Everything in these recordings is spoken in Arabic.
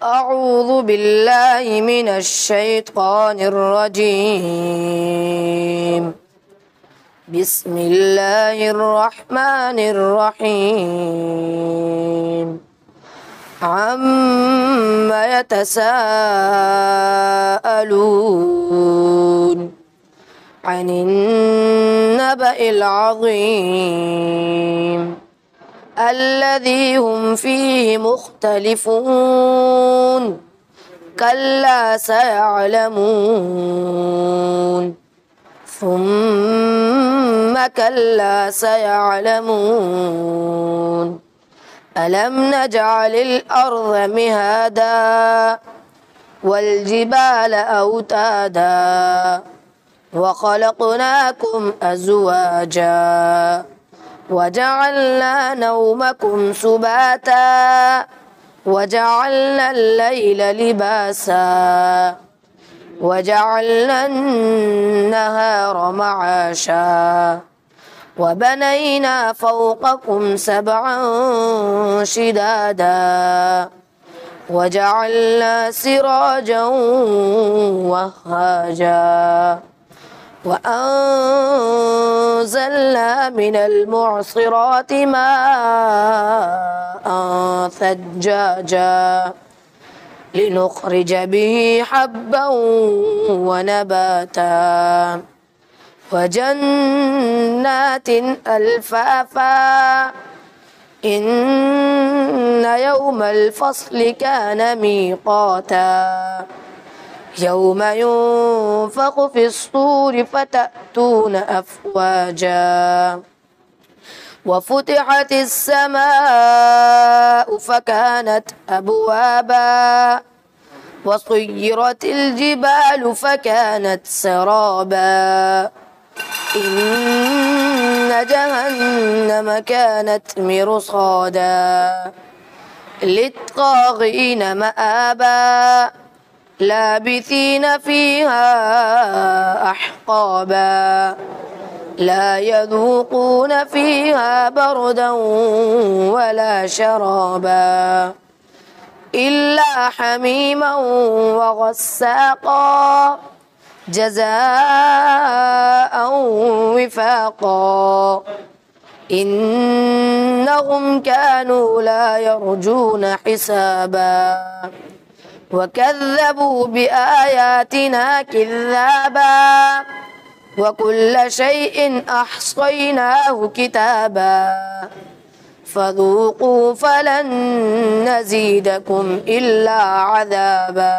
أعوذ بالله من الشيطان الرجيم. بسم الله الرحمن الرحيم. عما يتساءلون عن النبأ العظيم الذي هم فيه مختلفون كلا سيعلمون ثم كلا سيعلمون ألم نجعل الأرض مهادا والجبال أوتادا وخلقناكم أزواجا وجعلنا نومكم سباتا وجعلنا الليل لباسا وجعلنا النهار معاشا وبنينا فوقكم سبعا شدادا وجعلنا سراجا وهاجا وأنزلنا من المعصرات ماء ثجاجا لنخرج به حبا ونباتا وجنات ألفافا إن يوم الفصل كان ميقاتا يوم ينفخ في الصور فتأتون أفواجا وفتحت السماء فكانت أبوابا وسيرت الجبال فكانت سرابا إن جهنم كانت مرصادا للطاغين مآبا لابثين فيها أحقابا لا يذوقون فيها بردا ولا شرابا إلا حميما وغساقا جزاء وفاقا إنهم كانوا لا يرجون حسابا وكذبوا بآياتنا كذابا وكل شيء أحصيناه كتابا فذوقوا فلن نزيدكم إلا عذابا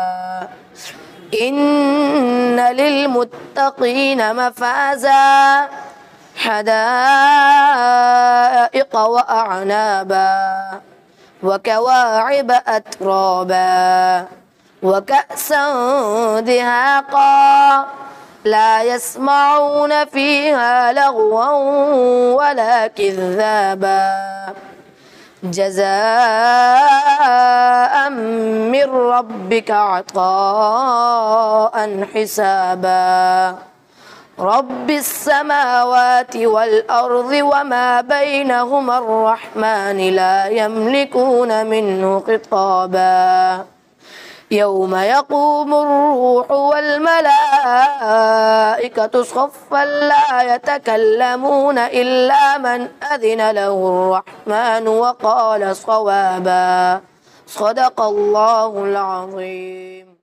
إن للمتقين مفازا حدائق وأعنابا وكواعب أترابا وكأسا دهاقا لا يسمعون فيها لغوا ولا كذابا جزاء من ربك عطاء حسابا رب السماوات والأرض وما بينهما الرحمن لا يملكون منه خطابا يوم يقوم الروح والملائكة صفا لا يتكلمون إلا من أذن له الرحمن وقال صوابا صدق الله العظيم.